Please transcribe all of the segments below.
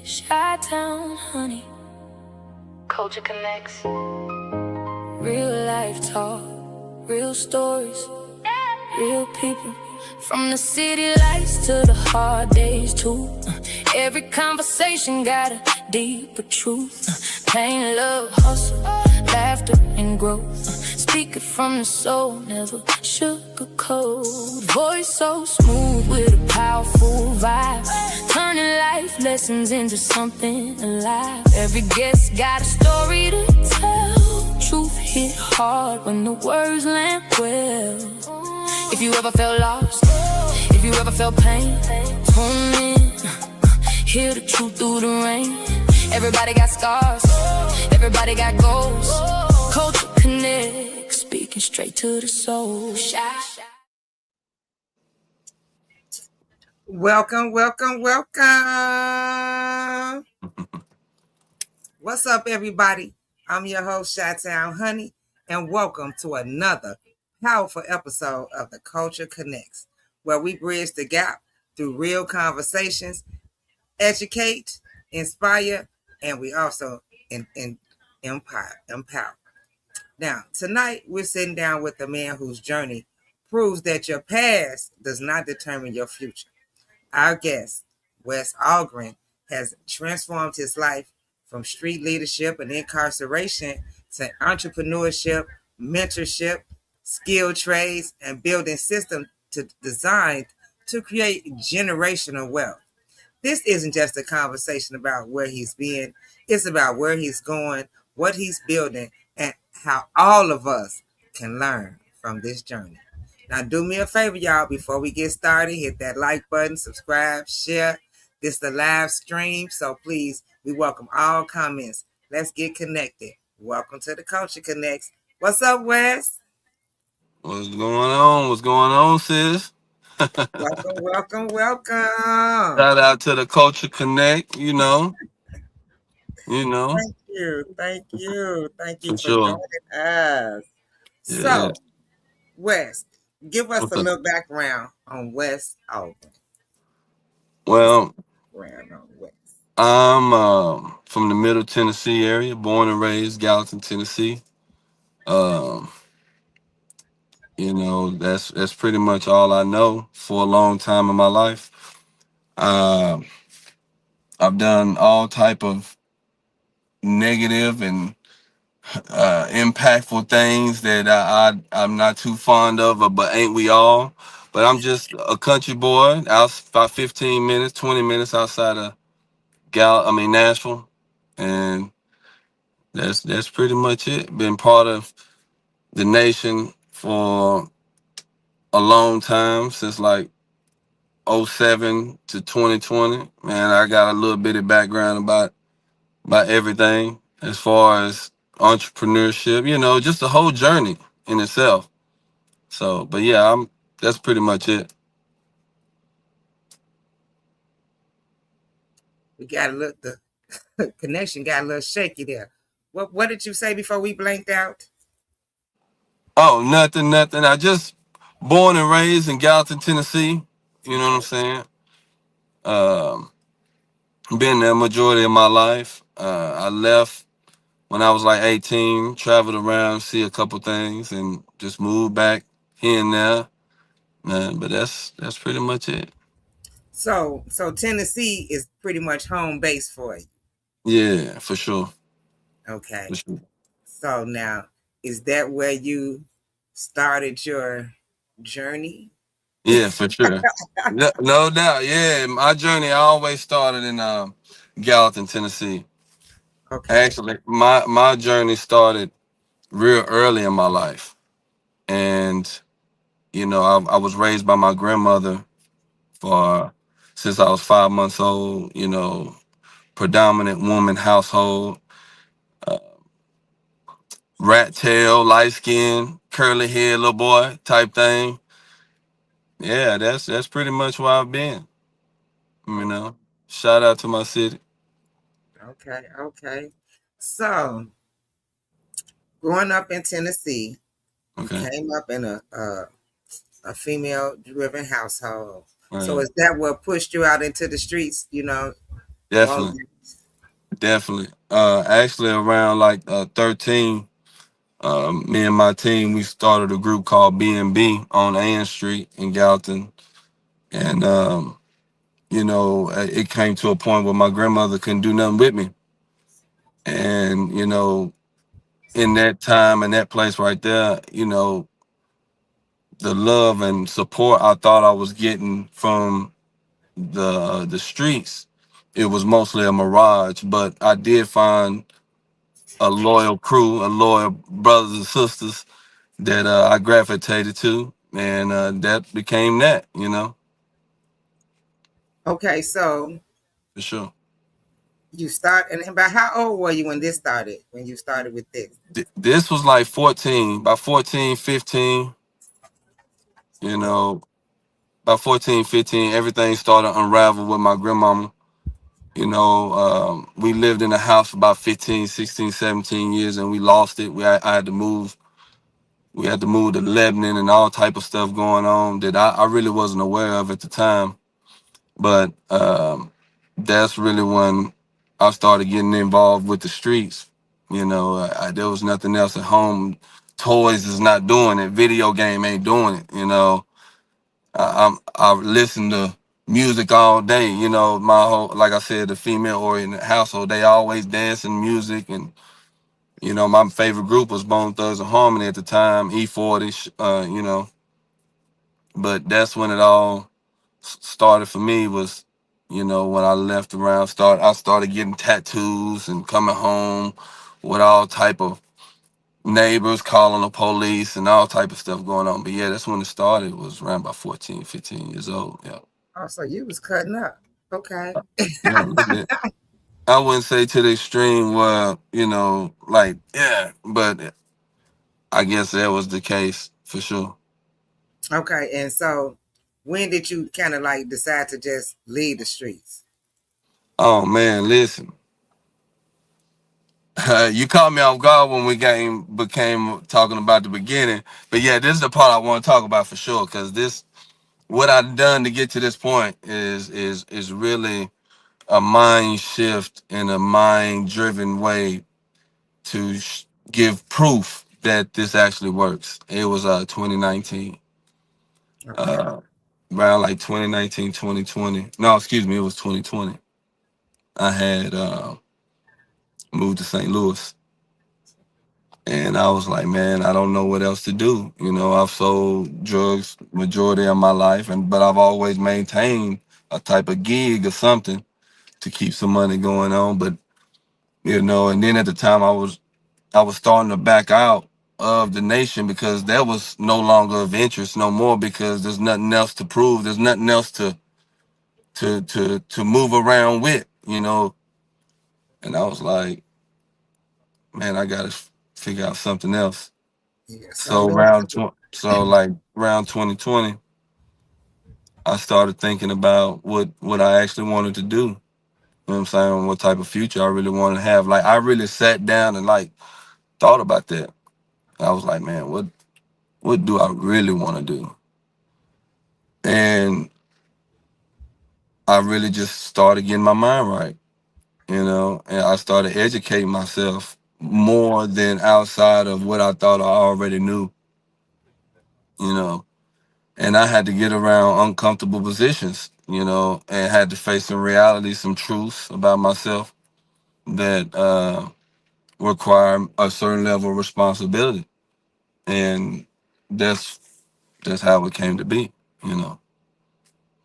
ChiTownHoney. Culture connects. Real life talk, real stories, real people. From the city lights to the hard days too. Every conversation got a deeper truth. Pain, love, hustle, laughter, and growth. Speak it from the soul, never sugarcoat. Voice so smooth with a powerful vibe, turning life lessons into something alive. Every guest got a story to tell. Truth hit hard when the words land well. If you ever felt lost, if you ever felt pain, tune in, hear the truth through the rain. Everybody got scars, everybody got goals. Culture connect, speaking straight to the soul. Welcome. What's up, everybody? I'm your host, ChiTownHoney, and welcome to another powerful episode of the Culture Connects, where we bridge the gap through real conversations, educate, inspire, and we also empower. Now, tonight we're sitting down with a man whose journey proves that your past does not determine your future. Our guest, Wes Awgrin, has transformed his life from street leadership and incarceration to entrepreneurship, mentorship, skilled trades, and building systems designed to create generational wealth. This isn't just a conversation about where he's been, it's about where he's going, what he's building, and how all of us can learn from this journey. Now, do me a favor, y'all, before we get started, hit that like button, subscribe, share. This is the live stream, so please, we welcome all comments. Let's get connected. Welcome to the Culture Connects. What's up, Wes? What's going on? What's going on, sis? Welcome. Shout out to the Culture Connect, you know. Thank you For for sure. joining us. Yeah. So, Wes, give us What's a up? little background on Wes Awgrin. Well, Background on Wes. I'm from the Middle Tennessee area, born and raised Gallatin, Tennessee. Um, that's pretty much all I know for a long time in my life. Um, I've done all type of negative and impactful things that I'm not too fond of, but ain't we all? But I'm just a country boy, out about 15 minutes, 20 minutes outside of Nashville, and that's pretty much it. Been part of the nation for a long time, since like '07 to 2020. Man, I got a little bit of background about everything as far as entrepreneurship, just the whole journey in itself. So, but yeah, that's pretty much it. We got a little, the connection got a little shaky there. What did you say before we blanked out? Oh, nothing. I just born and raised in Gallatin, Tennessee. You know what I'm saying? Um, been there majority of my life. I left when I was like 18, traveled around, see a couple things, and just moved back here and there. Man, but that's pretty much it. So Tennessee is pretty much home base for you. Yeah, for sure. Okay. For sure. So now, is that where you started your journey? Yeah, for sure. No doubt. Yeah, my journey always started in Gallatin, Tennessee. Okay. Actually, my journey started real early in my life, and I was raised by my grandmother for since I was 5 months old. Predominant woman household, uh, rat tail, light skin, curly hair, little boy type thing. Yeah, that's pretty much where I've been. You know, shout out to my city. Okay. So, growing up in Tennessee, you Okay, came up in a female driven household. So right. is that what pushed you out into the streets, Definitely. definitely. Actually, around like 13, me and my team, we started a group called B&B on Ann Street in Gallatin. And, it came to a point where my grandmother couldn't do nothing with me. And, in that time and that place right there, the love and support I thought I was getting from the streets, it was mostly a mirage. But I did find a loyal crew, a loyal brothers and sisters that I gravitated to, and that became that, Okay, so for sure. you start, and about how old were you when this started? When you started with this? This was like 14, by 14, 15, you know, by 14, 15, everything started to unravel with my grandmama. We lived in a house for about 15, 16, 17 years, and we lost it. I had to move. We had to move to Lebanon and all type of stuff going on that I really wasn't aware of at the time. But that's really when I started getting involved with the streets. There was nothing else at home. Toys is not doing it. Video game ain't doing it. I listen to music all day. My whole, like I said, the female oriented household, they always dancing music. And my favorite group was Bone Thugs and Harmony at the time, E40. But that's when it all started for me. Was when I left around, I started getting tattoos and coming home with all type of neighbors calling the police and all type of stuff going on. But yeah, that's when it started. It was around about 14, 15 years old. Yeah. Oh, so you was cutting up. Okay. Yeah, a little bit. I wouldn't say to the extreme where, like, yeah, but I guess that was the case for sure. Okay, and so when did you kind of like decide to just leave the streets? Oh man, listen. You caught me off guard when we became talking about the beginning. But yeah, this is the part I want to talk about for sure, because this, what I've done to get to this point is really a mind shift in a mind driven way to give proof that this actually works. It was 2019, Okay. uh, around like 2019, 2020. No, excuse me, it was 2020. I had moved to St. Louis, and I was like, man, I don't know what else to do. I've sold drugs majority of my life, but I've always maintained a type of gig or something to keep some money going on. But and then at the time I was starting to back out of the nation because that was no longer of interest no more, because there's nothing else to prove. There's nothing else to move around with, And I was like, man, I gotta figure out something else. Yeah, So something else to do. like around 2020, I started thinking about what I actually wanted to do. You know what I'm saying? What type of future I really wanted to have. Like I really sat down and like thought about that. I was like, man, what do I really want to do? And I really just started getting my mind right, and I started educating myself more than outside of what I thought I already knew, you know. And I had to get around uncomfortable positions, and had to face some reality, some truths about myself that require a certain level of responsibility. And that's that's how it came to be, you know,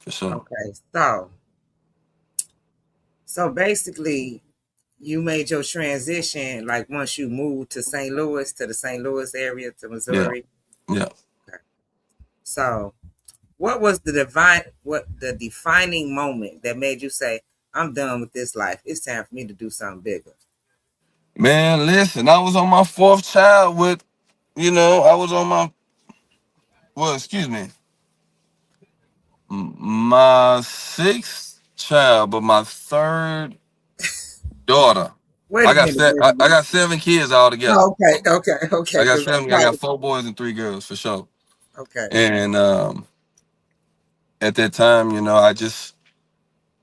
for sure. Okay, so basically you made your transition like once you moved to St. Louis, to the St. Louis area, to Yeah, Missouri. yeah. Okay. So what the defining moment that made you say, I'm done with this life. It's time for me to do something bigger. Man, listen, I was on my fourth child with, I was on my, well, excuse me, my sixth child, but my third daughter. Wait I a got minute, se- wait a I minute. got 7 kids altogether. Oh, okay, I got because I'm seven. I got like, 4 boys and 3 girls for sure. okay, And at that time,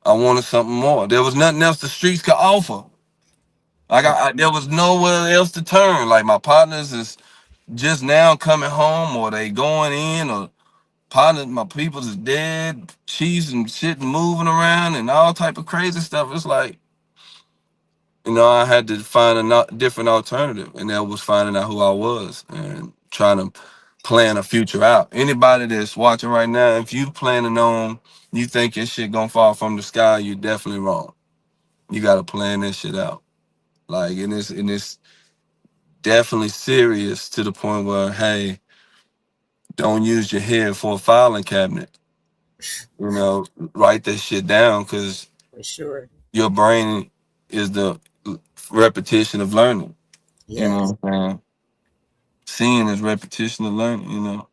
I wanted something more. There was nothing else the streets could offer. Like there was nowhere else to turn. Like my partners is just now coming home, or they going in, or partners, my peoples is dead, cheese and shit moving around, and all type of crazy stuff. It's like, I had to find a different alternative, and that was finding out who I was and trying to plan a future out. Anybody that's watching right now, if you planning on, you think your shit gonna fall from the sky, you're definitely wrong. You gotta plan that shit out. Like, and it's definitely serious to the point where, hey, don't use your head for a filing cabinet. Write that shit down, because For sure. your brain is the repetition of learning. You Yes. know what I'm saying? Seeing is repetition of learning.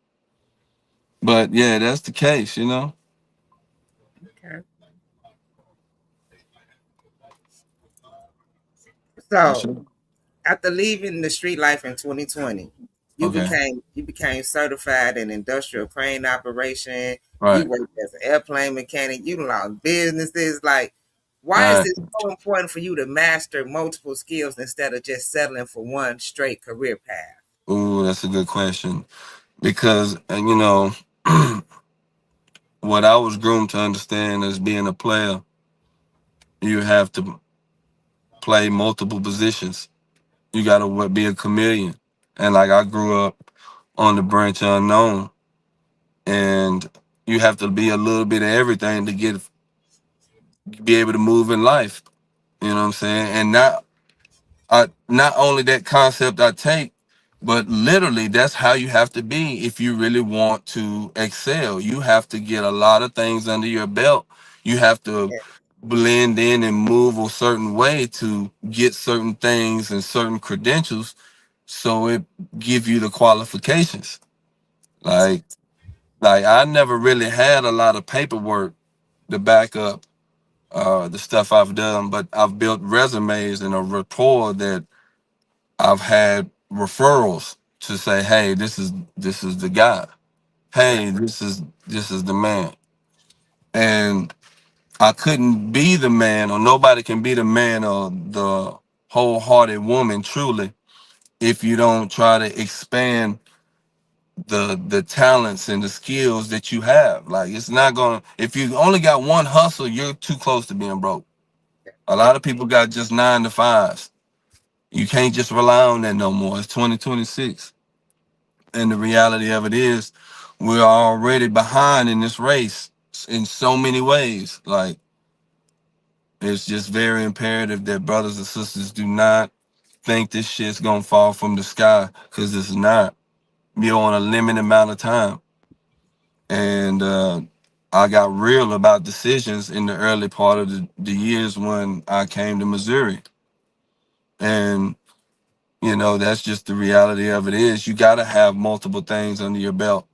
But yeah, that's the case. Okay. For So sure. after leaving the street life in 2020, Okay. you became certified in industrial crane operation. You Right. worked as an airplane mechanic. You launched businesses. Like, why is Right. it so important for you to master multiple skills instead of just settling for one straight career path? Ooh, that's a good question. Because what I was groomed to understand as being a player, you have to play multiple positions. You got to be a chameleon. And like I grew up on the branch unknown, and you have to be a little bit of everything to be able to move in life. You know what I'm saying? And not only that concept I take, but literally that's how you have to be if you really want to excel. You have to get a lot of things under your belt. You have to Yeah. blend in and move a certain way to get certain things and certain credentials, so it give you the qualifications. Like like I never really had a lot of paperwork to back up the stuff I've done, but I've built resumes and a rapport that I've had referrals to say, hey, this is the guy. Right. Hey, this is the man. And I couldn't be the man, or nobody can be the man or the wholehearted woman truly, if you don't try to expand the talents and the skills that you have. Like, it's not gonna, if you only got one hustle, you're too close to being broke. A lot of people got just 9 to 5s. You can't just rely on that no more. It's 2026. And the reality of it is, we're already behind in this race in so many ways. Like, it's just very imperative that brothers and sisters do not think this shit's gonna fall from the sky, because it's not. You're on a limited amount of time. And I got real about decisions in the early part of the years when I came to Missouri. And that's just the reality of it is, you got to have multiple things under your belt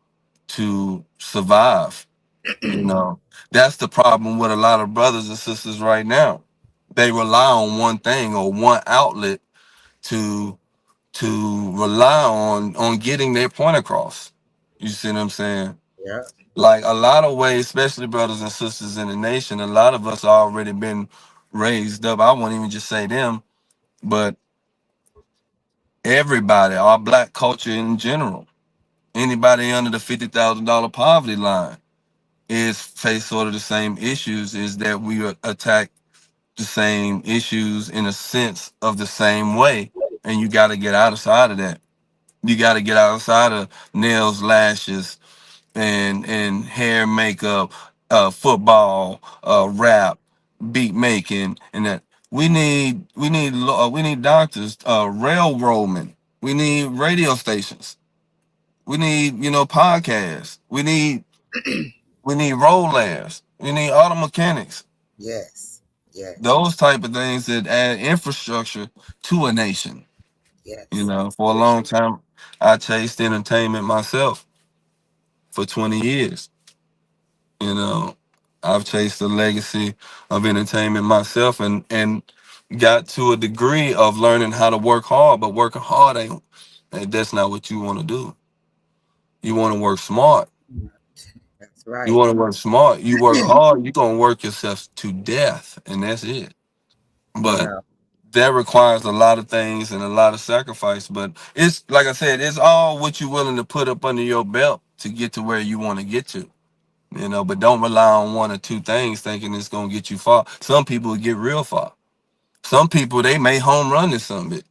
to survive. That's the problem with a lot of brothers and sisters right now. They rely on one thing or one outlet to rely on getting their point across. You see what I'm saying? Yeah. Like, a lot of ways, especially brothers and sisters in the nation, a lot of us already been raised up. I won't even just say them, but everybody, our black culture in general, anybody under the $50,000 poverty line is face sort of the same issues, is that we attack the same issues in a sense of the same way. And you got to get outside of that. You got to get outside of nails, lashes, and hair, makeup, football, rap, beat making, and that. We need doctors, railroadmen. We need radio stations. We need podcasts. We need road labs. We need auto mechanics. Yes. Yes. Those type of things that add infrastructure to a nation. Yes. For a For sure. long time, I chased entertainment myself for 20 years. You know, I've chased the legacy of entertainment myself, and got to a degree of learning how to work hard, but working hard that's not what you want to do. You want to work smart. That's You right. want to work smart. You work hard, you're gonna work yourself to death, and that's it. You But know. that requires a lot of things and a lot of sacrifice. But it's like I said, it's all what you're willing to put up under your belt to get to where you want to get to. But don't rely on one or two things thinking it's gonna get you far. Some people get real far. Some people they may home run this some bit.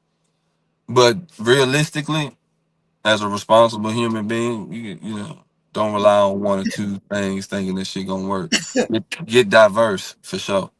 But realistically, as a responsible human being, don't rely on one or two things thinking this shit gonna work. Get diverse for sure.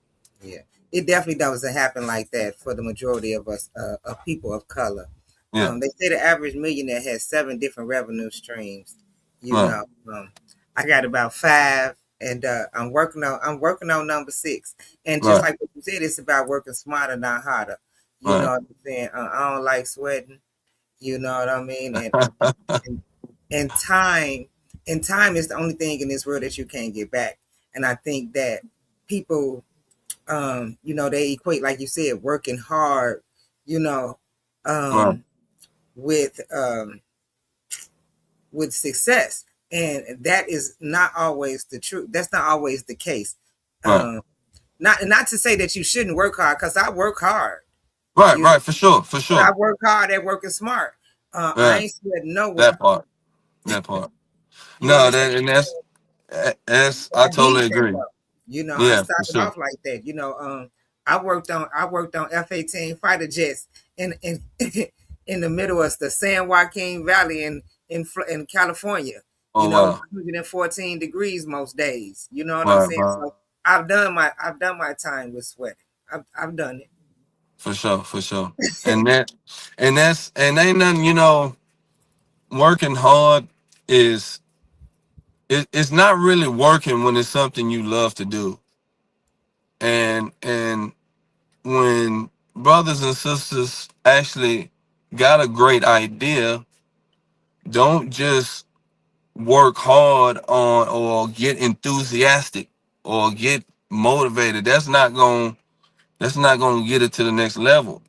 Yeah, it definitely doesn't happen like that for the majority of us, of people of color. Yeah. They say the average millionaire has 7 different revenue streams. You Right. know, I got about 5, and I'm working on number 6. And just Right. like what you said, it's about working smarter, not harder. You know Right. what I'm saying? I don't like sweating. You know what I mean? And, and time, and time is the only thing in this world that you can't get back. And I think that people they equate, like you said, working hard, you know, Right. um, with success, and that is not always the truth. That's not always the case. Right. Um, not to say that you shouldn't work hard, because I work hard, Right. you know, Right. For sure. For but I sure. work hard at working smart. I Yeah. ain't sweating That nowhere. part. That part. You No, understand? that and that's But I I did totally that agree. though. I Yeah, for started sure. off like that. I worked on F-18 fighter jets in in the middle of the San Joaquin Valley in California. Oh wow. 114 degrees most days. You know what I'm Right. saying? Right. So I've done my time with sweating. I've done it. For sure. For sure. And and ain't nothing. Working hard is it's not really working when it's something you love to do. And when brothers and sisters actually got a great idea, don't just work hard on or get enthusiastic or get motivated. That's not gonna get it to the next level.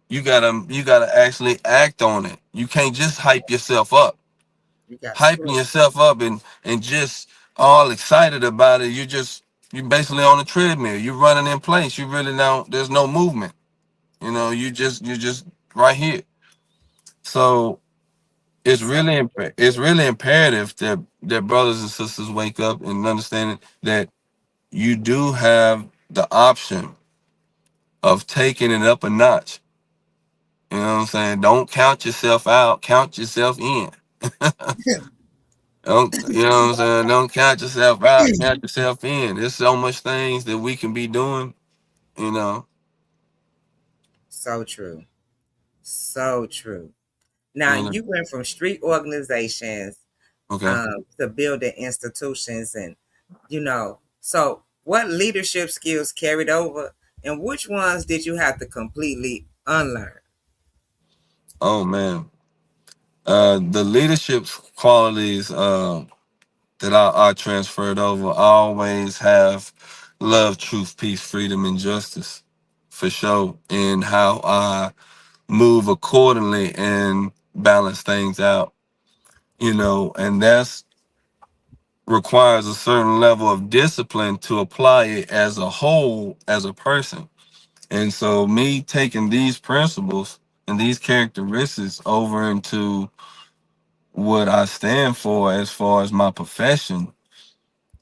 You gotta actually act on it. You can't just hype yourself up. You got to Hyping do yourself up and just all excited about it. You basically on a treadmill. You're running in place. You really don't. There's no movement. You just right here. So so. it's really imperative that brothers and sisters wake up and understand that you do have the option of taking it up a notch. You know what I'm saying? Don't count yourself out. Count yourself in. Don't you know what I'm saying? Don't count yourself out. Count yourself in. There's so much things that we can be doing. You know. So true. So true. Now You know. you went from street organizations Okay. to building institutions, and so what leadership skills carried over, and which ones did you have to completely unlearn? Oh man. The leadership qualities that I transferred over, I always have love, truth, peace, freedom, and justice for sure, and how I move accordingly and balance things out. And that's requires a certain level of discipline to apply it as a whole, as a person. And so, me taking these principles and these characteristics over into what I stand for as far as my profession,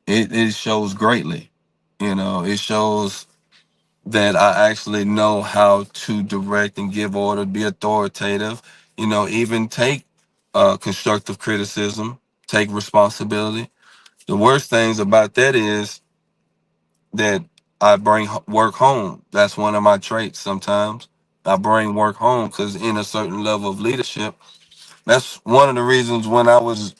it shows greatly. It shows that I actually know how to direct and give order, be authoritative, even take constructive criticism, take responsibility. The worst things about that is that I bring work home. That's one of my traits sometimes. I bring work home because in a certain level of leadership, that's one of the reasons when I was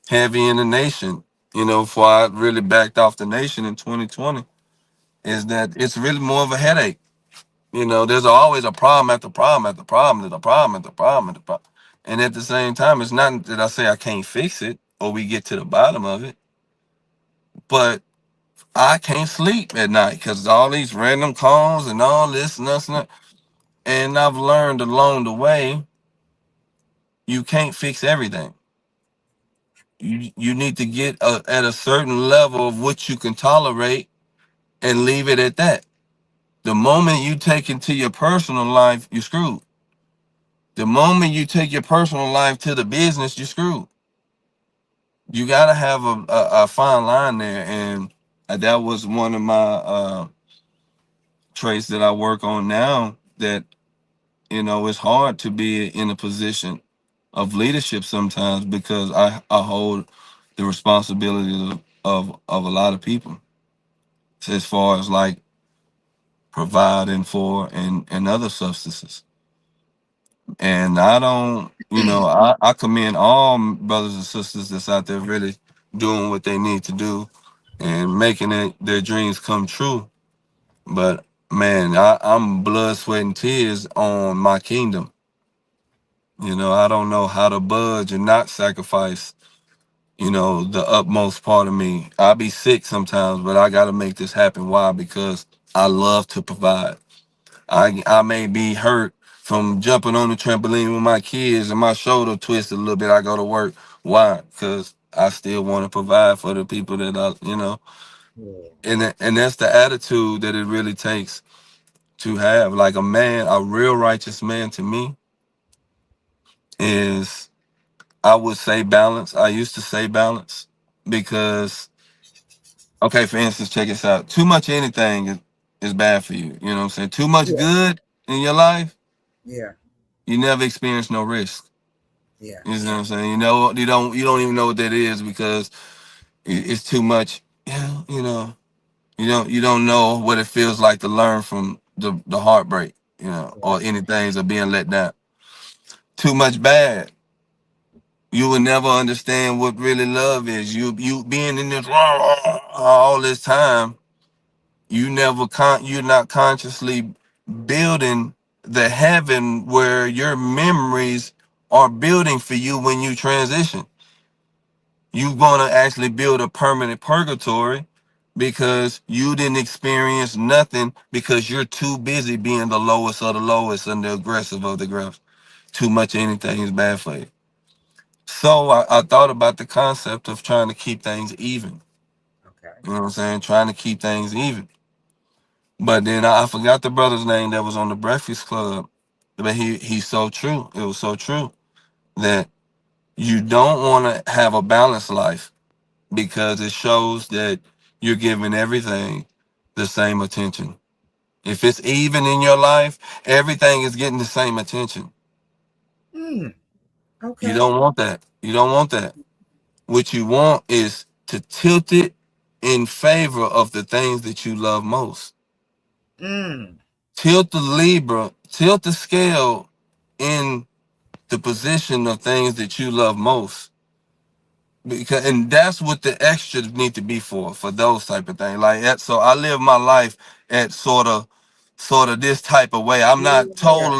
heavy in the nation, before I really backed off the nation in 2020, is that it's really more of a headache. There's always a problem after problem after problem after problem after problem after problem. And at the same time, it's not that I say I can't fix it or we get to the bottom of it, but I can't sleep at night because all these random calls and all this and that. And I've learned along the way, you can't fix everything. You need to get at a certain level of what you can tolerate and leave it at that. The moment you take into your personal life, you're screwed. The moment you take your personal life to the business, you're screwed. You gotta have a fine line there, and that was one of my traits that I work on now. That it's hard to be in a position of leadership sometimes because I hold the responsibility of a lot of people as far as like providing for and other substances. And I don't, I commend all brothers and sisters that's out there really doing what they need to do and making their dreams come true. But man, I'm blood, sweat, and tears on my kingdom. I don't know how to budge and not sacrifice, the utmost part of me. I'll be sick sometimes, but I got to make this happen. Why? Because I love to provide. I may be hurt from jumping on the trampoline with my kids and my shoulder twisted a little bit. I go to work. Why? Because I still want to provide for the people that Yeah. and that's the attitude that it really takes to have. Like a man, a real righteous man to me is, I would say balance. I used to say balance because, okay, for instance, check this out. Too much of anything is bad for you. You know what I'm saying? Too much Yeah. good in your life, Yeah. you never experience no risk. Yeah. You know what I'm saying? You don't even know what that is because it's too much. Yeah, you don't know what it feels like to learn from the heartbreak, or Right. anything or being let down. Too much bad. You will never understand what really love is. You being in this all this time, you're not consciously building the heaven where your memories are building for you when you transition. You're gonna actually build a permanent purgatory because you didn't experience nothing because you're too busy being the lowest of the lowest and the aggressive of the aggressive. Too much of anything is bad for you. So I thought about the concept of trying to keep things even. Okay. You know what I'm saying? Trying to keep things even. But then I forgot the brother's name that was on the Breakfast Club. But he's so true. It was so true that you don't want to have a balanced life because it shows that you're giving everything the same attention. If it's even in your life, everything is getting the same attention. Hmm. You Okay. don't want that. You don't want that. What you want is to tilt it in favor of the things that you love most. Hmm. Tilt the scale in the position of things that you love most. And that's what the extras need to be for those type of things like that. So I live my life at sort of this type of way. Yeah.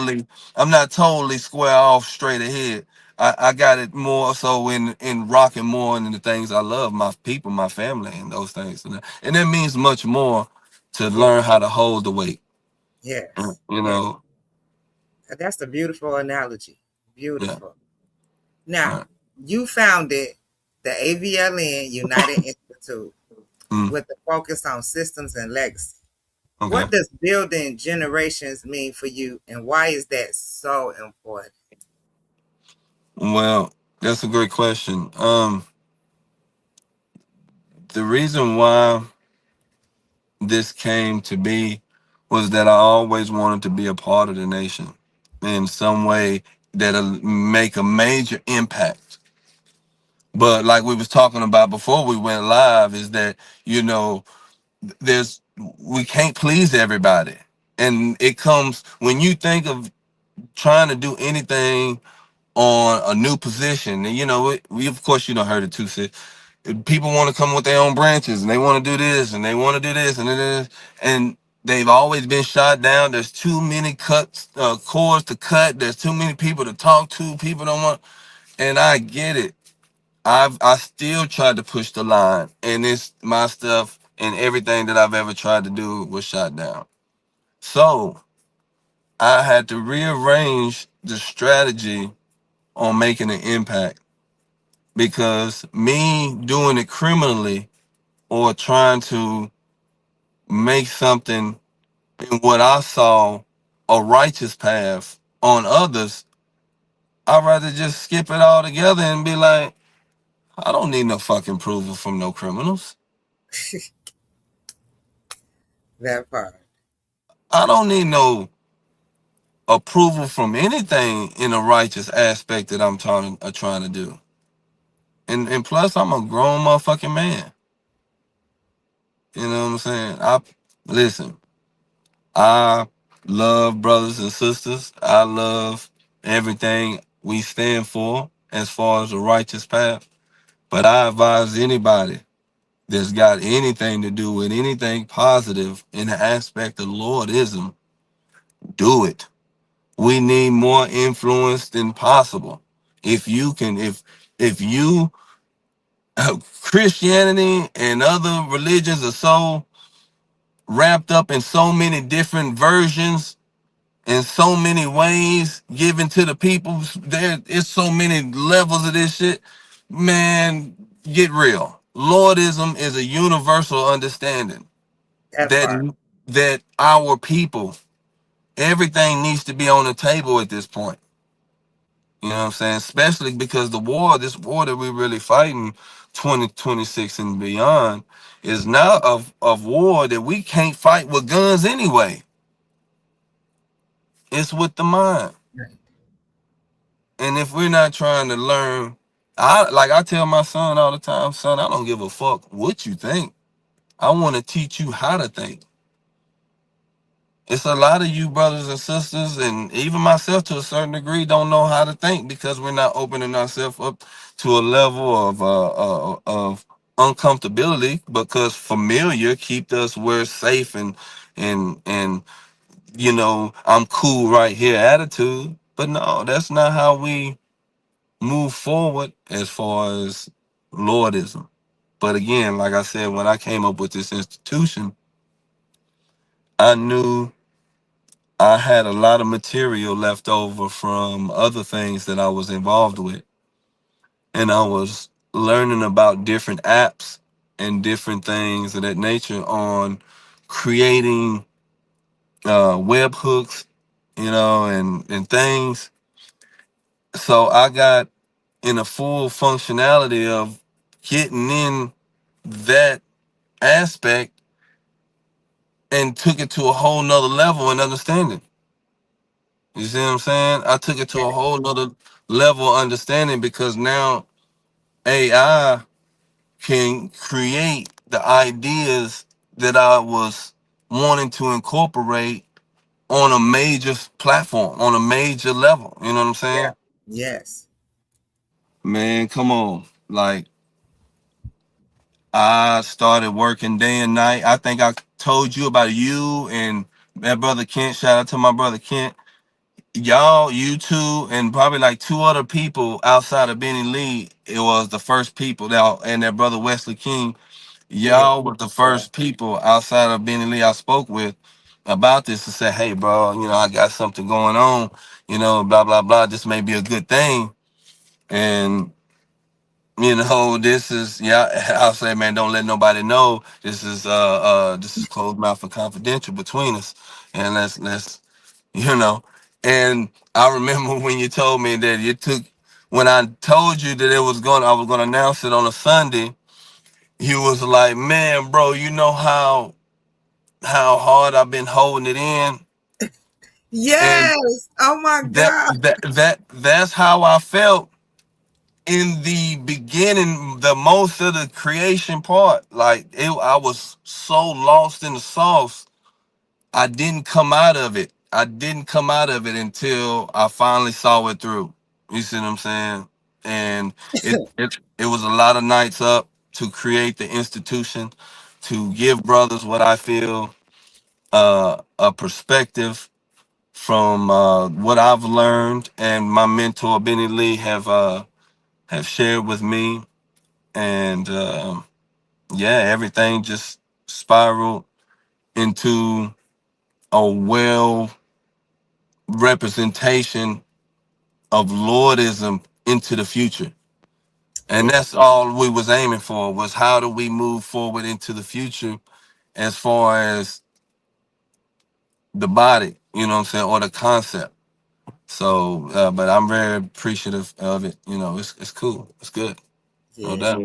I'm not totally square off straight ahead. I got it more so in rocking more into the things I love, my people, my family, and those things. And that means much more to Yeah. learn how to hold the weight. Yes. You Yes. know, That's a beautiful analogy. yeah. Beautiful. Now, Right. you founded the A.V.L.N. United Institute Mm, with a focus on systems and legacy. okay. What does building generations mean for you, and why is that so important? Well, that's a great question. The reason why this came to be was that I always wanted to be a part of the nation in some way that'll make a major impact. But like we was talking about before we went live, is that there's we can't please everybody, and it comes when you think of trying to do anything on a new position. And we of course heard it too. People want to come with their own branches and they want to do this and they want to do this and this, and they've always been shot down. There's too many cords to cut. There's too many people to talk to. People don't want, and I get it. I still tried to push the line, and it's my stuff and everything that I've ever tried to do was shot down. So I had to rearrange the strategy on making an impact because me doing it criminally or trying to make something and what I saw a righteous path on others, I'd rather just skip it all together and be like, I don't need no fucking approval from no criminals. That part. I don't need no approval from anything in a righteous aspect that I'm trying to do. And plus, I'm a grown motherfucking man. You know what I'm saying? I listen. I love brothers and sisters. I love everything we stand for as far as a righteous path. But I advise anybody that's got anything to do with anything positive in the aspect of Lordism, do it. We need more influence than possible. If you can, if you Christianity and other religions are so wrapped up in so many different versions in so many ways given to the people. There is so many levels of this shit. Man, get real. Lordism is a universal understanding That that part. our people, everything needs to be on the table at this point. You know what I'm saying? Especially because this war that we're really fighting, 2026 and beyond, is now of war that we can't fight with guns anyway. It's with the mind. Right. And if we're not trying to learn, I tell my son all the time, son, I don't give a fuck what you think. I want to teach you how to think. It's a lot of you brothers and sisters, and even myself to a certain degree, don't know how to think because we're not opening ourselves up to a level of uncomfortability because familiar keep us where it's safe and I'm cool right here attitude. But no, that's not how we move forward as far as Lordism. But again, like I said, when I came up with this institution, I knew I had a lot of material left over from other things that I was involved with. And I was learning about different apps and different things of that nature on creating web hooks, and things. So I got in a full functionality of getting in that aspect and took it to a whole nother level and understanding. You see what I'm saying? I took it to a whole nother level of understanding because now AI can create the ideas that I was wanting to incorporate on a major platform, on a major level. You know what I'm Yeah. saying? Yes. Man, come on. Like, I started working day and night. I think I told you about you and that brother Kent. Shout out to my brother Kent. Y'all, you two, and probably like two other people outside of Benny Lee. It was the first people that, and their brother Wesley King. Yeah. Y'all were the first people outside of Benny Lee I spoke with about this to say, hey, bro, I got something going on, blah, blah, blah. This may be a good thing. And this is, yeah, I'll say, man, don't let nobody know. This is closed mouth and confidential between us. And let's you know. And I remember when you told me that when I told you that I was gonna announce it on a Sunday, you was like, man, bro, you know how hard I've been holding it in. And Yes. Oh my God. that's how I felt in the beginning, the most of the creation part. I was so lost in the sauce. I didn't come out of it. I didn't come out of it until I finally saw it through. You see what I'm saying? And it was a lot of nights up to create the institution, to give brothers what I feel a perspective from what I've learned and my mentor Benny Lee have shared with me. And yeah, everything just spiraled into a well representation of Lordism into the future. And Yeah. that's all we was aiming for, was how do we move forward into the future as far as the body, you know what I'm saying, or the concept. So, but I'm very appreciative of it. You know, it's cool. It's good. No Yes. doubt.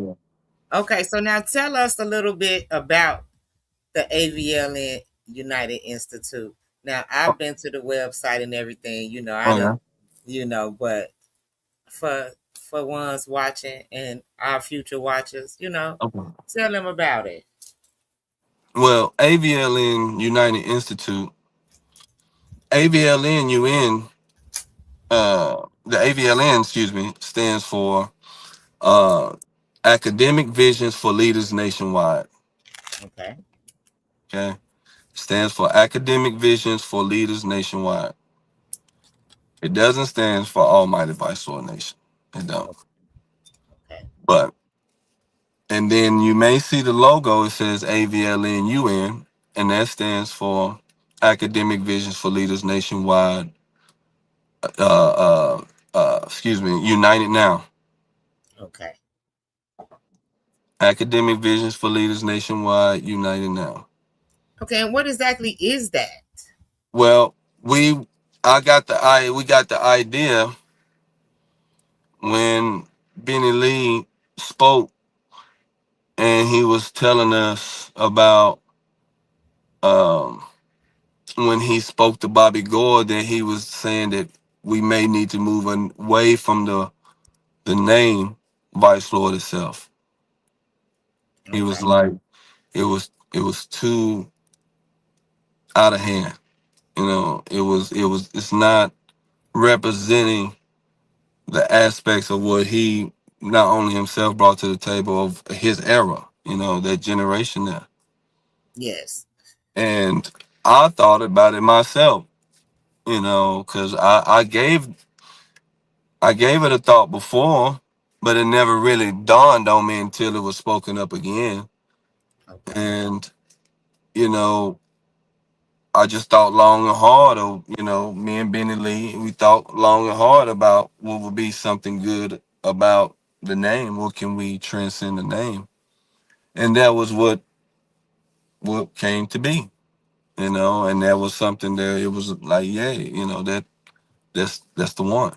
Okay, so now tell us a little bit about the A.V.L.N. United Institute. Now, I've been to the website and everything, I Okay. don't, but for ones watching and our future watchers, Okay. tell them about it. Well, AVLN United Institute, AVLN UN, the AVLN, excuse me, stands for uh, Academic Visions for Leaders Nationwide. Okay. Okay, stands for Academic Visions for Leaders Nationwide. It doesn't stand for Almighty Vice Lord Nation. It don't. Okay. But and then you may see the logo. It says AVLN UN, and that stands for Academic Visions for Leaders Nationwide. Excuse me, United Now. Okay. Academic Visions for Leaders Nationwide, United Now. Okay. And what exactly is that? Well, we got the idea when Benny Lee spoke, and he was telling us about um when he spoke to Bobby Gore, that he was saying that we may need to move away from the name Vice Lord itself. He Okay. was like, it was too out of hand. You know, it's not representing the aspects of what he not only himself brought to the table of his era, you know, that generation there. Yes. And I thought about it myself, you know, because I gave it a thought before, but it never really dawned on me until it was spoken up again. Okay. And, you know, I just thought long and hard of, you know, me and Benny Lee, we thought long and hard about what would be something good about the name. What can we transcend the name? And that was what came to be, you know, and that was something that it was like, yeah, you know, that's the one.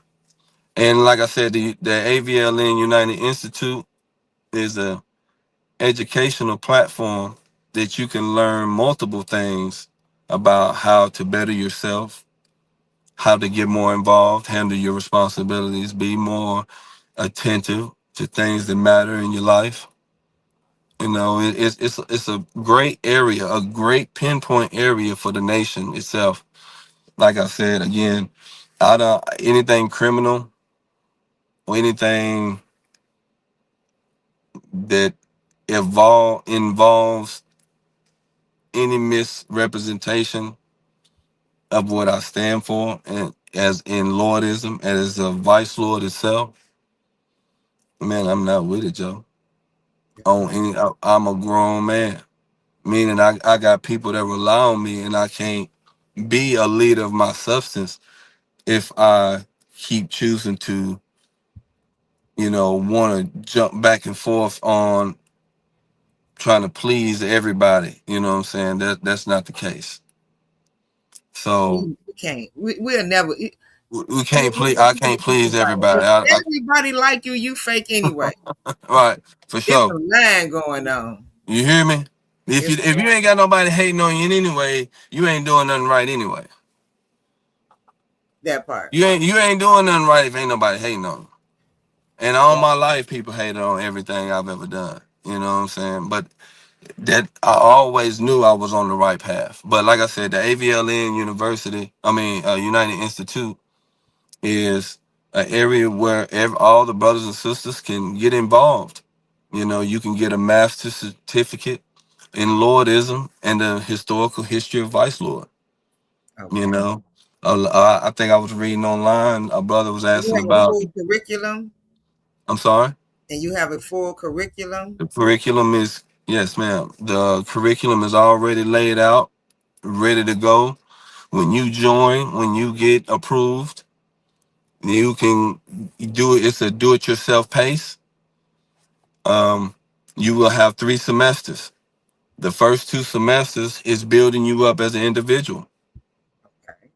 And like I said, the AVLN United Institute is a educational platform that you can learn multiple things about how to better yourself, how to get more involved, handle your responsibilities, be more attentive to things that matter in your life. You know, it's a great area, a great pinpoint area for the nation itself. Like I said again, I don't anything criminal or anything that involves any misrepresentation of what I stand for, and as in Lordism, as a vice lord itself. Man, I'm not with it, Joe. On any, I'm a grown man, meaning I got people that rely on me, and I can't be a leader of my substance if I keep choosing to, you know, want to jump back and forth on trying to please everybody. You know what I'm saying? That's not the case. So We can't. We'll never. we can't please. I can't please everybody. If everybody like you, you fake anyway. Right, for It's sure. a line going on. You hear me? It's If you ain't got nobody hating on you anyway, you ain't doing nothing right anyway. that part. You ain't doing nothing right if ain't nobody hating on you. And all my life, people hated on everything I've ever done. You know what I'm saying? But that I always knew I was on the right path. But like I said, the AVLN University, United Institute, is an area where all the brothers and sisters can get involved. You know, you can get a master's certificate in Lordism and the historical history of Vice Lord. You Okay. know, I think I was reading online. A brother was You asking have a about. full curriculum, I'm sorry. and you have a full curriculum. The curriculum is yes, ma'am. The curriculum is already laid out, ready to go. When you join, when you get approved, you can do it. It's a do-it-yourself pace. Um, you will have 3 semesters. The first 2 semesters is building you up as an individual.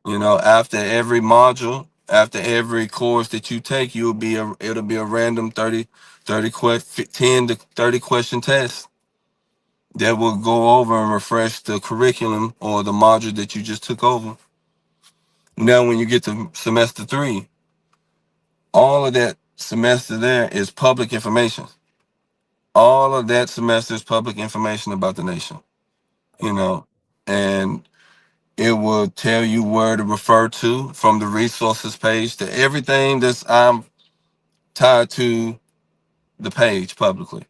You know, after every module, after every course that you take, it'll be a random 10 to 30 question test that will go over and refresh the curriculum or the module that you just took over. Now, when you get to semester 3, all of that semester there is public information. All of that semester is public information about the nation, you Okay. know, and it will tell you where to refer to from the resources page to everything that's tied to the page publicly.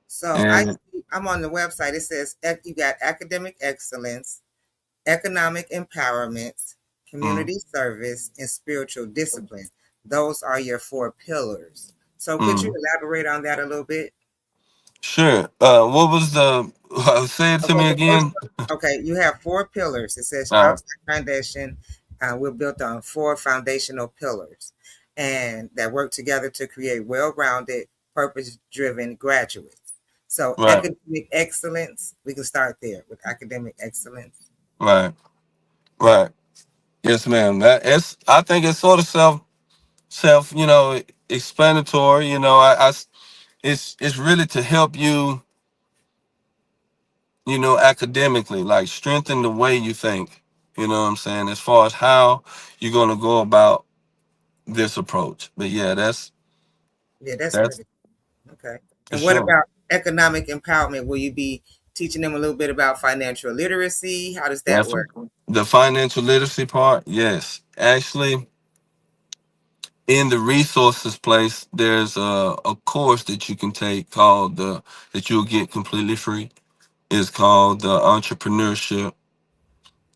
So And I'm on the website. It says you got academic excellence, economic empowerment, mm, community service, and spiritual discipline. Those are your four pillars. So could you mm, elaborate on that a little bit? sure. What was the say it to Okay, me the first again? one. Okay, you have four pillars. It says All right, outside foundation. We're built on four foundational pillars, and that work together to create well-rounded, purpose-driven graduates. So, right, academic excellence. We can start there with academic excellence. right, right. Yes, ma'am. That it's. I think it's sort of self, explanatory. It's really to help you, academically, like strengthen the way you think. You know what I'm saying? As far as how you're gonna go about this approach. But yeah, Yeah, that's that's pretty okay. for And what sure. about economic empowerment? Will you be teaching them a little bit about financial literacy? How does that That's work? the financial literacy part. Yes, actually, in the resources place, there's a course that you can take called the that you'll get completely free. It's called the entrepreneurship,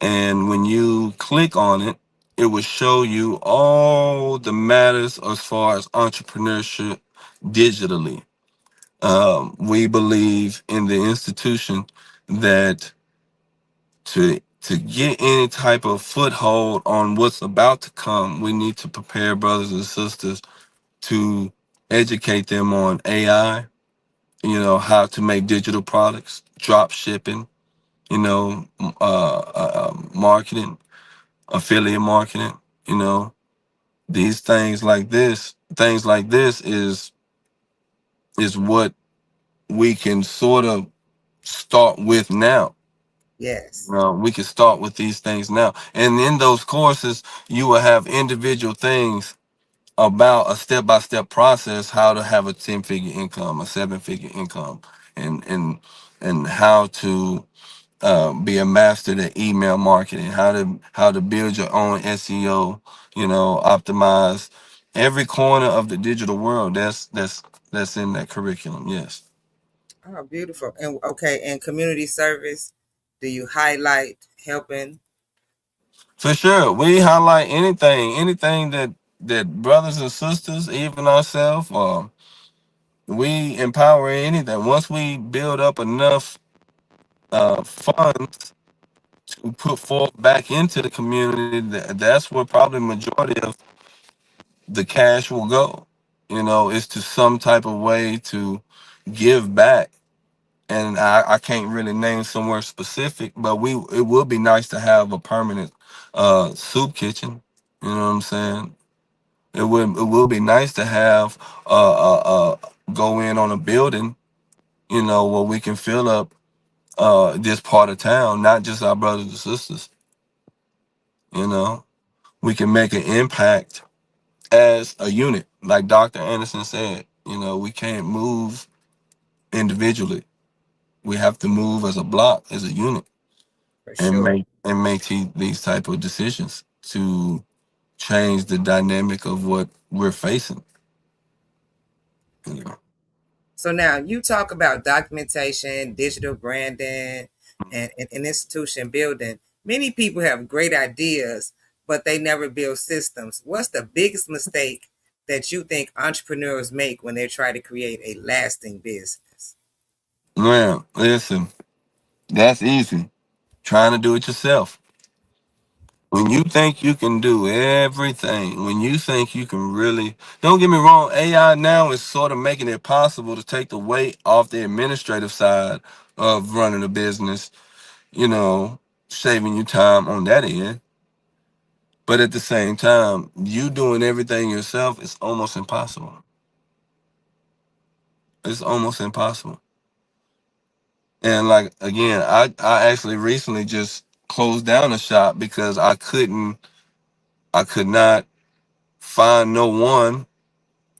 and when you click on it, it will show you all the matters as far as entrepreneurship digitally. We believe in the institution that to get any type of foothold on what's about to come, we need to prepare brothers and sisters to educate them on AI, how to make digital products, drop shipping, marketing, affiliate marketing, you know, these things like this is what we can sort of start with now. Yes. We can start with these things now. And in those courses, you will have individual things about a step-by-step process, how to have a 10-figure income, a 7-figure income, and and and how to be a master at email marketing, how to build your own SEO, optimize every corner of the digital world. That's in that curriculum. Yes. Oh, beautiful. And okay, and community service, do you highlight helping? For sure. We highlight anything that brothers and sisters, even ourselves, we empower anything. Once we build up enough funds to put forth back into the community, that's where probably majority of the cash will go. Is to some type of way to give back. And I can't really name somewhere specific, but it would be nice to have a permanent soup kitchen. You know what I'm saying? It will be nice to have go in on a building, where we can fill up this part of town, not just our brothers and sisters. You know, we can make an impact as a unit, like Dr. Anderson said. We can't move individually. We have to move as a block, as a unit, For and sure. make these type of decisions to change the dynamic of what we're facing. You know. So now you talk about documentation, digital branding, and institution building. Many people have great ideas, but they never build systems. What's the biggest mistake that you think entrepreneurs make when they try to create a lasting business? Man, listen, that's easy. Trying to do it yourself. When you think you can do everything, when you think you can really, don't get me wrong, AI now is sort of making it possible to take the weight off the administrative side of running a business, you know, saving you time on that end. But at the same time, you doing everything yourself is almost impossible. It's almost impossible. And like again, I actually recently just closed down a shop because I could not find no one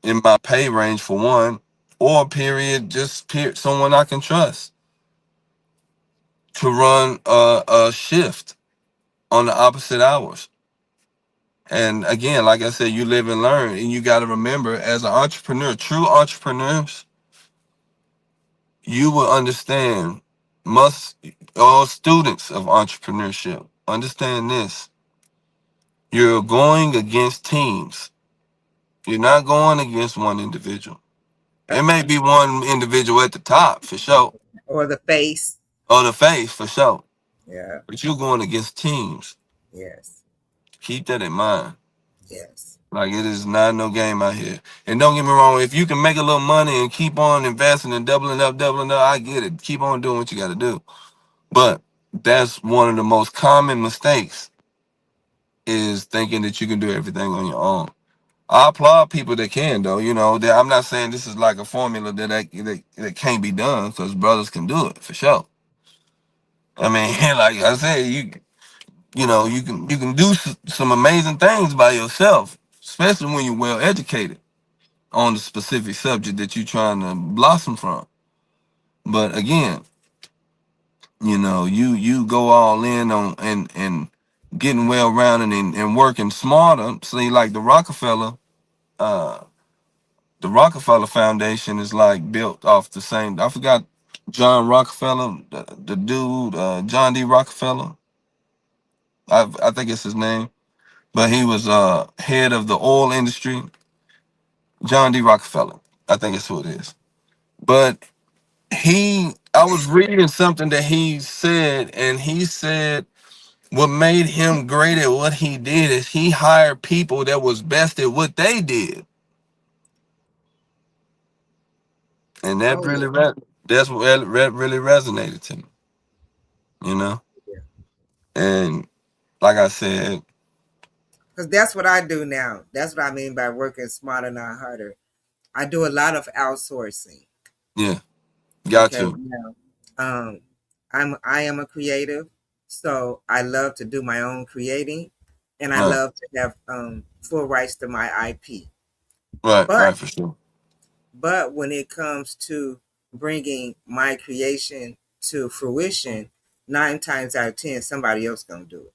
in my pay range for one, or period, just period, someone I can trust to run a shift on the opposite hours. And again, like I said, you live and learn, and you got to remember, as an entrepreneur, true entrepreneurs, you will understand. Must all students of entrepreneurship understand this: you're going against teams. You're not going against one individual. It may be one individual at the top for sure, Or the face. or the face for sure, Yeah. but you're going against teams. Yes. Keep that in mind. Yes. Like, it is not no game out here. And don't get me wrong, if you can make a little money and keep on investing and doubling up, I get it. Keep on doing what you got to do. But that's one of the most common mistakes, is thinking that you can do everything on your own. I applaud people that can, though. You know, that I'm not saying this is like a formula that can't be done, because brothers can do it for sure. I mean, like I said, you know, you can do some amazing things by yourself, especially when you're well educated on the specific subject that you're trying to blossom from. But again, you know, you go all in on and getting well rounded and working smarter. See, like uh the Rockefeller Foundation is like built off the same. I forgot John Rockefeller, the dude, John D. Rockefeller. I think it's his name, but he was head of the oil industry. John D. Rockefeller, I think it's who it is. But I was reading something that he said, and he said what made him great at what he did is he hired people that was best at what they did, and that Oh yeah. really that's what really resonated to me, you know. Yeah. And like I said, Because that's what I do now. That's what I mean by working smarter, not harder. I do a lot of outsourcing. yeah, got Okay. to, Now, I am a creative, so I love to do my own creating, and I right, love to have full rights to my IP. But right, for sure, when it comes to bringing my creation to fruition, 9 times out of 10, somebody else gonna do it.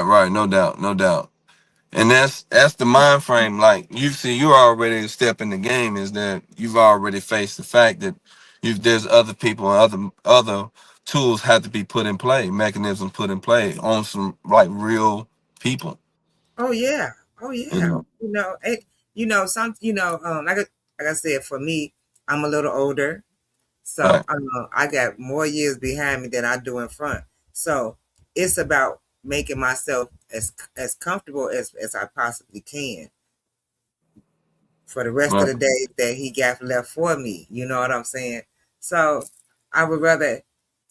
right, no doubt, no doubt. And that's the mind frame. Like, you see, you're already a step in the game. Is that you've already faced the fact that there's other people and other tools have to be put in play, mechanisms put in play on some like real people. Oh yeah, oh You yeah. know, Like I said, for me, I'm a little older, so right, I got more years behind me than I do in front. So it's about making myself as comfortable as I possibly can for the rest of right, the days that he got left for me. You know what I'm saying? So I would rather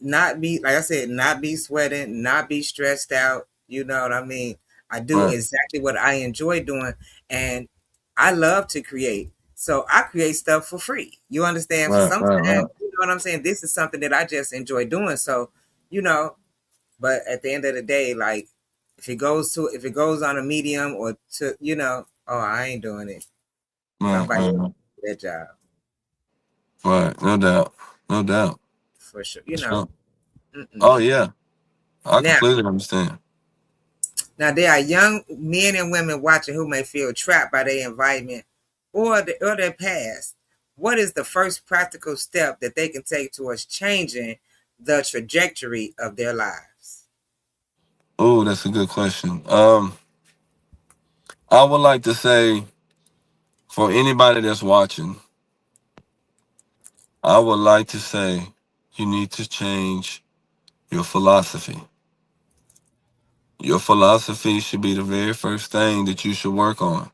not be, like I said, not be sweating, not be stressed out. You know what I mean? I do right, exactly what I enjoy doing, and I love to create. So I create stuff for free. You understand? For sometimes, right, you know what I'm saying? This is something that I just enjoy doing. So, you know, but at the end of the day, like if it goes on a medium or to, oh, I ain't doing it. Somebody else right. do that job Right. No doubt, no doubt, for sure. for sure. Mm-mm. Oh yeah, I Now, completely understand. there are young men and women watching who may feel trapped by their environment or their past. What is the first practical step that they can take towards changing the trajectory of their lives? Oh, that's a good question. I would like to say, for anybody that's watching, I would like to say you need to change your philosophy. Your philosophy should be the very first thing that you should work on.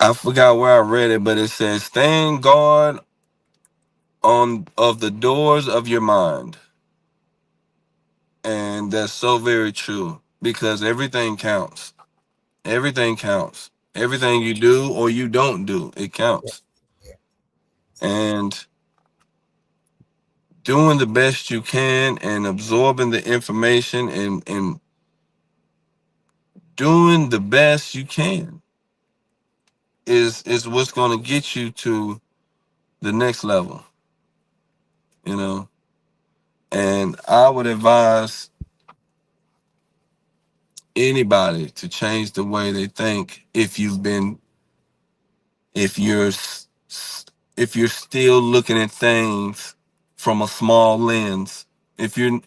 I forgot where I read it, but it says, "Stand guard on of the doors of your mind. And that's so very true because everything counts. Everything counts. Everything you do or you don't do, it Yeah. counts. Yeah. And doing the best you can and absorbing the information and doing the best you can is what's going to get you to the next level, you know. And I would advise anybody to change the way they think if you're if you're still looking at things from a small lens, if you're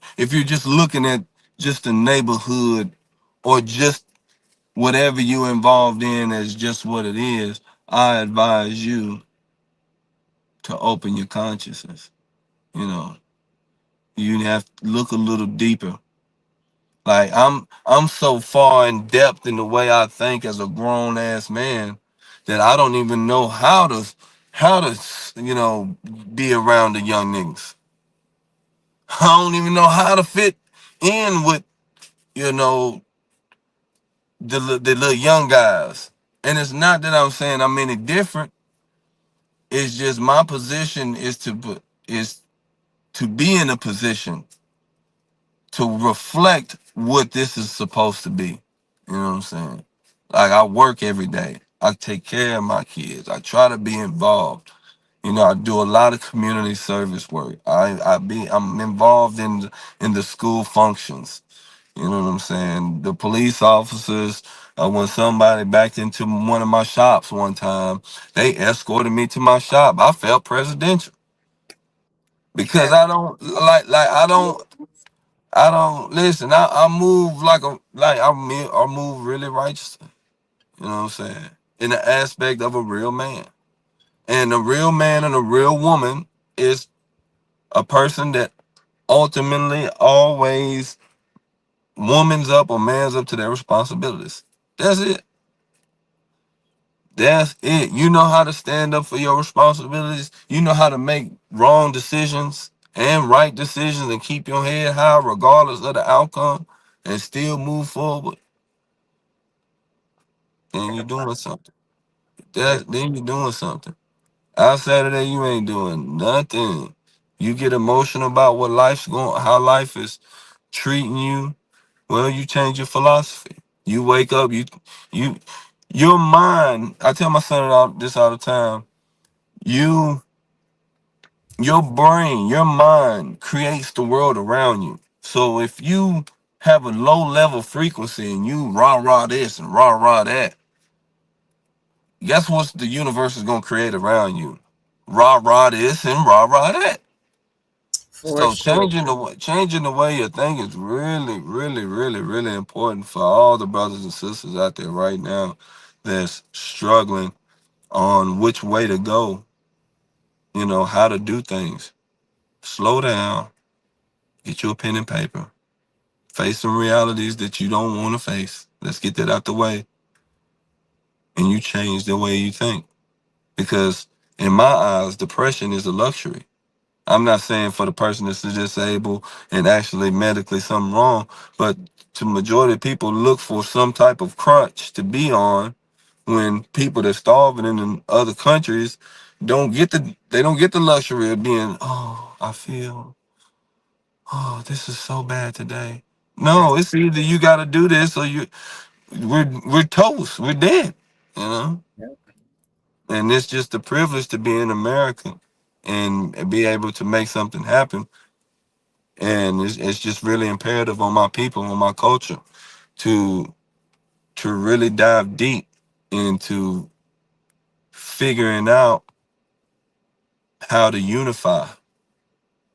just looking at just the neighborhood or just whatever you involved in as just what it is, I advise you to open your consciousness. You know, you have to look a little deeper. Like I'm so far in depth in the way I think as a grown ass man that I don't even know how to be around the young niggas. I don't even know how to fit in with you know the little young guys. And it's not that I'm saying I'm any different. It's just my position is to be in a position to reflect what this is supposed to be. You know what I'm saying? Like I work every day. I take care of my kids. I try to be involved. You know, I do a lot of community service work. I'm involved in the school functions. You know what I'm saying? The police officers, when somebody backed into one of my shops one time, they escorted me to my shop. I felt presidential because That's I don't like I don't listen. I move I move really righteously. You know what I'm saying? In the aspect of a real man, and a real man and a real woman is a person that ultimately always woman's up or man's up to their responsibilities. That's it. That's it. You know how to stand up for your responsibilities. You know how to make wrong decisions and right decisions and keep your head high regardless of the outcome and still move forward. And you're that part. doing something. That Then you're doing something. Outside of that, you ain't doing nothing. You get emotional about how life is treating you. Well, you change your philosophy. You wake up, you, your mind. I tell my son this all the time. You, your brain, your mind creates the world around you. So if you have a low level frequency and you rah rah this and rah rah that, guess what the universe is gonna create around you? Rah rah this and rah rah that. for So sure. changing the way you think is really, really, really, really important for all the brothers and sisters out there right now that's struggling on which way to go, how to do things. Slow down, get you a pen and paper, face some realities that you don't want to face. Let's get that out the way, and you change the way you think. Because in my eyes, depression is a luxury. I'm not saying for the person that's disabled and actually medically something wrong, but to majority of people look for some type of crutch to be on when people that's starving in the other countries don't get the luxury of being, oh, I feel, oh, this is so bad today. That's No, it's either you got to do this or we're toast, we're dead, you know. yep. And it's just a privilege to be an American and be able to make something happen. And it's just really imperative on my people, on my culture, to really dive deep into figuring out how to unify.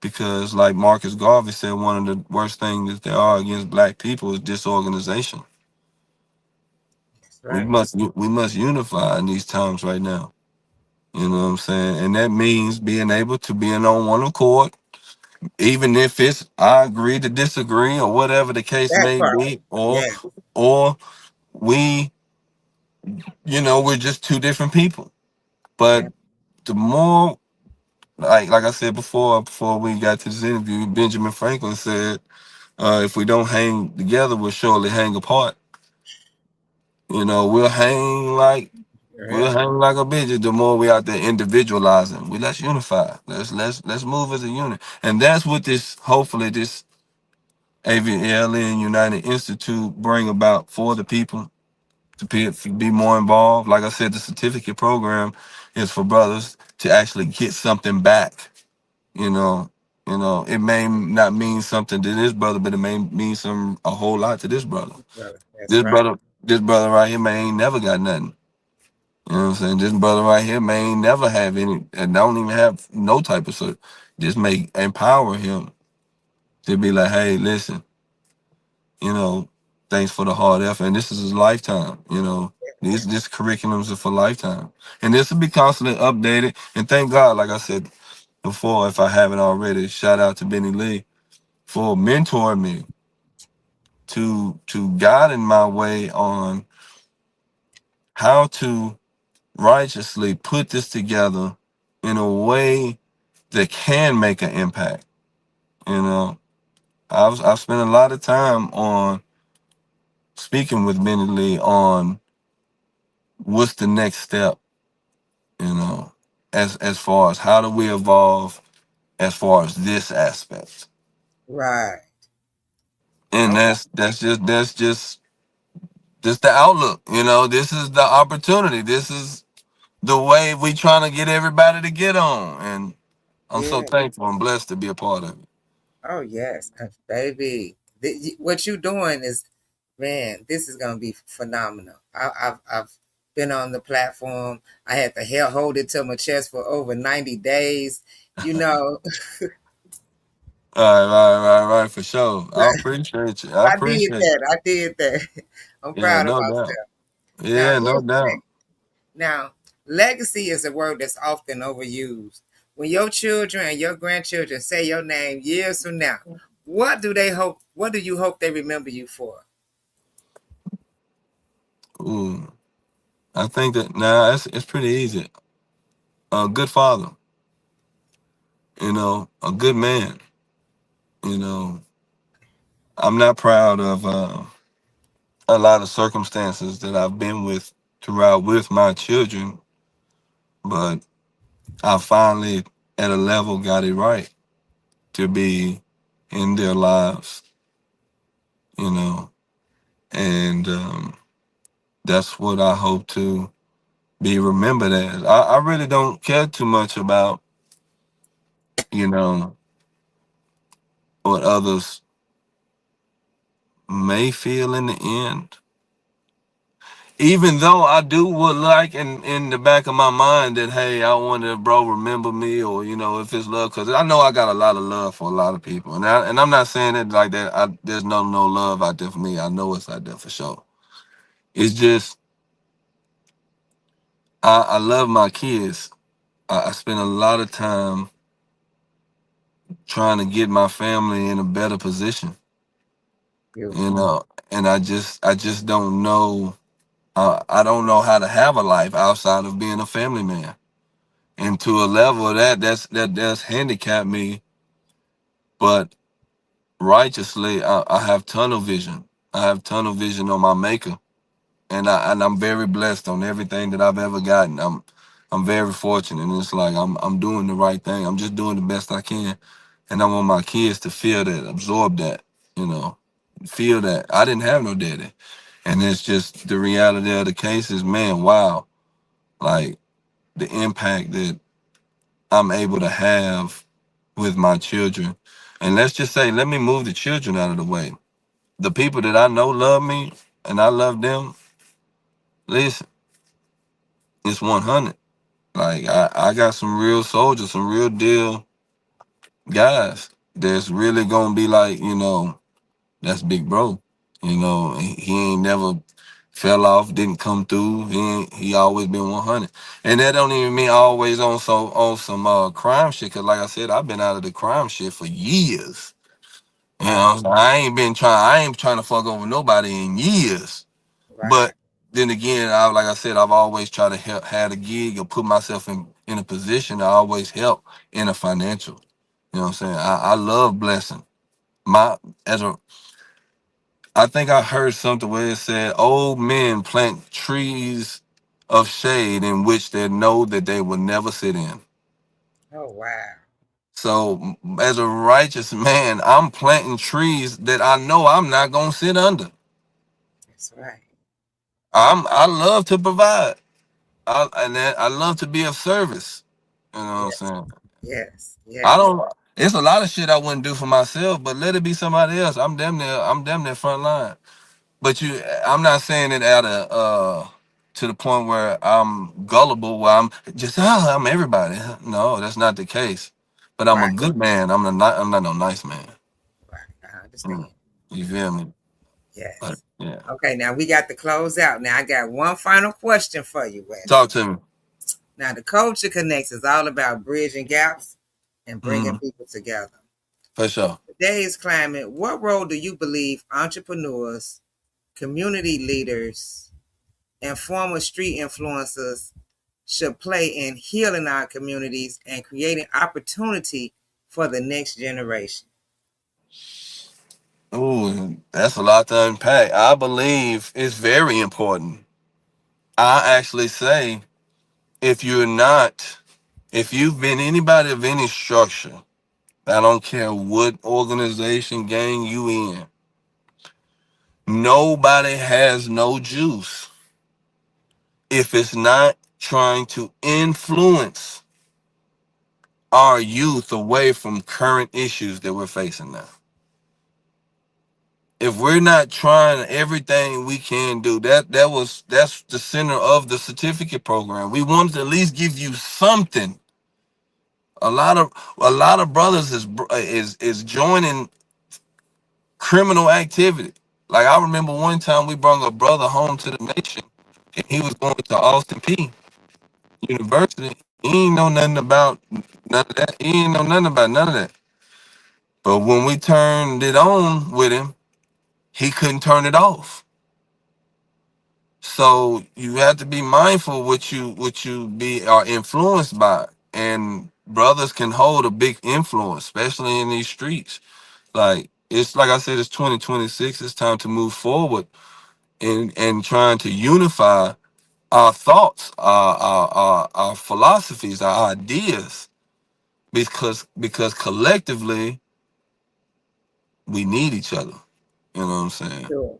Because, like Marcus Garvey said, one of the worst things that there are against black people is disorganization. That's We right. must we must unify in these times right now. You know what I'm saying? And that means being able to be on one accord, even if it's I agree to disagree or whatever the case That may part. be, or Yeah. or we we're just two different people. But Yeah. the more, like I said before we got to this interview, Benjamin Franklin said, If we don't hang together, we'll surely hang apart. You know, we'll Yeah. hang like a bitch the more we out there individualizing. Let's unify. Let's move as a unit. And that's what this hopefully this A.V.L.N. United Institute bring about for the people to be more involved. Like I said, the certificate program is for brothers to actually get something back. You know, it may not mean something to this brother, but it may mean some a whole lot to this brother. Brother. That's This right. brother, this brother right here may ain't never got nothing. You know what I'm saying? This brother right here may ain't never have any, and don't even have no type of cert. Just may empower him to be like, hey, listen, you know, thanks for the hard effort. And this is his lifetime, you know. These curriculums are for lifetime. And this will be constantly updated. And thank God, like I said before, if I haven't already, shout out to Benny Lee for mentoring me to guiding my way on how to righteously put this together in a way that can make an impact. You know, I've spent a lot of time on speaking with Benny Lee on what's the next step, you know, as far as how do we evolve as far as this aspect. Right. And Okay. that's just the outlook. You know, this is the opportunity. This is the way we trying to get everybody to get on. And I'm so Yeah. thankful and blessed to be a part of it. Oh yes, baby. What you doing is, man. This is gonna be phenomenal. I've been on the platform. I had to hold it to my chest for over 90 days. You know, All right, right, for sure. I right. appreciate you. I I did appreciate that. I did that. I'm you. Yeah, proud of no doubt. myself. Now, Yeah, no here's the thing. doubt. Now, legacy is a word that's often overused. When your children and your grandchildren say your name years from now, what do they hope? What do you hope they remember you for? Ooh, I think that now it's pretty easy. A good father, you know, a good man. You know, I'm not proud of a lot of circumstances that I've been with throughout with my children, but I finally at a level got it right to be in their lives, you know, and that's what I hope to be remembered as. I really don't care too much about, you know, what others may feel in the end. Even though I do would like in the back of my mind that hey, I wonder if bro remember me or you know if it's love because I know I got a lot of love for a lot of people and I'm not saying it like that. There's no love out there for me. I know it's out there for sure. It's just I love my kids. I spend a lot of time trying to get my family in a better position, you Beautiful. know, and I just don't know. I don't know how to have a life outside of being a family man. And to a level of that's handicapped me, but righteously, I have tunnel vision. I have tunnel vision on my maker, and I'm very blessed on everything that I've ever gotten. I'm very fortunate, and it's like I'm doing the right thing. I'm just doing the best I can, and I want my kids to feel that, absorb that, you know, feel that. I didn't have no daddy, and it's just the reality of the case is, man, wow, like the impact that I'm able to have with my children. And let's just say, let me move the children out of the way. The people that I know love me and I love them, listen, it's 100. Like, I got some real soldiers, some real deal guys that's really going to be like, you know, that's big bro. You know, he ain't never fell off, didn't come through. He always been 100. And that don't even mean always on some crime shit. Cause like I said, I've been out of the crime shit for years. You Right. know, so I ain't trying to fuck over nobody in years. Right. But then again, like I said, I've always tried to help, had a gig or put myself in a position to always help in a financial. You know what I'm saying? I love blessing. I think I heard something where it said old men plant trees of shade in which they know that they will never sit in. Oh, wow. So as a righteous man, I'm planting trees that I know I'm not gonna sit under. That's right. I love to provide. I love to be of service. You know what I'm Yes, saying? yes, I yes. don't. It's a lot of shit I wouldn't do for myself, but let it be somebody else. I'm damn near front line. But I'm not saying it out of to the point where I'm gullible, where I'm just I'm everybody. No, that's not the case. But I'm a Right, good man. I'm not no nice man. right. I understand. Mm, you feel me? But Yes. yeah, Okay, now we got to close out. Now I got one final question for you, Wes. talk to me. Now the Culture Connects is all about bridging gaps and bringing Mm, people together. for sure. Today's climate, what role do you believe entrepreneurs, community leaders, and former street influencers should play in healing our communities and creating opportunity for the next generation? Ooh, that's a lot to unpack. I believe it's very important. I actually say if you're not, if you've been anybody of any structure, I don't care what organization gang you in, nobody has no juice if it's not trying to influence our youth away from current issues that we're facing now. If we're not trying everything we can do, that's the center of the certificate program. We wanted to at least give you something. A lot of brothers is joining criminal activity. Like I remember one time we brought a brother home to the nation, and he was going to Austin P University. He ain't know nothing about none of that. He ain't know nothing about none of that. But when we turned it on with him, he couldn't turn it off. So you have to be mindful what you be are influenced by, and brothers can hold a big influence, especially in these streets. Like it's like I said, it's 2026. It's time to move forward and trying to unify our thoughts, our philosophies, our ideas, because collectively we need each other. You know what I'm saying? Sure.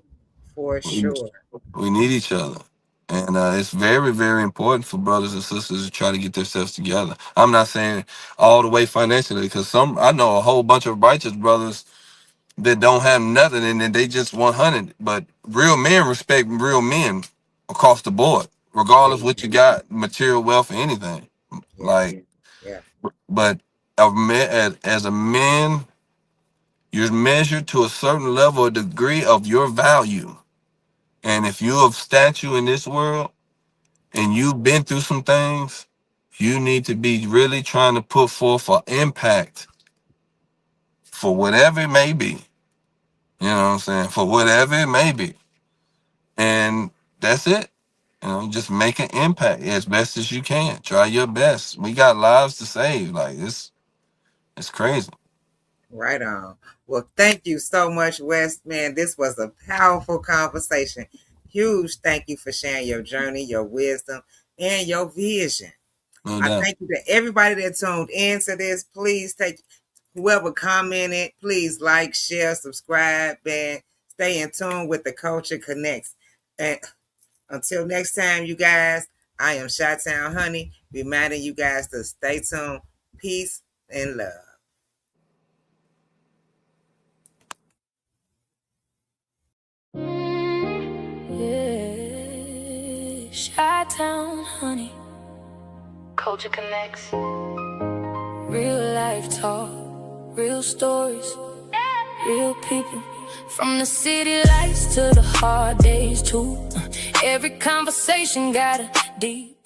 For We, sure. we need each other. And it's very, very important for brothers and sisters to try to get themselves together. I'm not saying all the way financially, because I know a whole bunch of righteous brothers that don't have nothing and then they just 100. But real men respect real men across the board, regardless what you Amen. got, material wealth or anything. Yeah, Like, yeah. but as a man, you're measured to a certain level or degree of your value. And if you're of stature in this world and you've been through some things, you need to be really trying to put forth an impact for whatever it may be. You know what I'm saying? For whatever it may be. And that's it. You know, just make an impact as best as you can. Try your best. We got lives to save. Like it's crazy. Right on. Well, thank you so much, Wes. Man, this was a powerful conversation. Huge thank you for sharing your journey, your wisdom, and your vision. No I doubt. thank you to everybody that tuned in to this. Please take whoever commented, please like, share, subscribe, and stay in tune with the Culture Connects. And until next time, you guys, I am ChiTownHoney, reminding you guys to stay tuned. Peace and love. Yeah, Chi-Town, honey. Culture connects. Real life talk, real stories, real people. From the city lights to the hard days too. Every conversation got a deep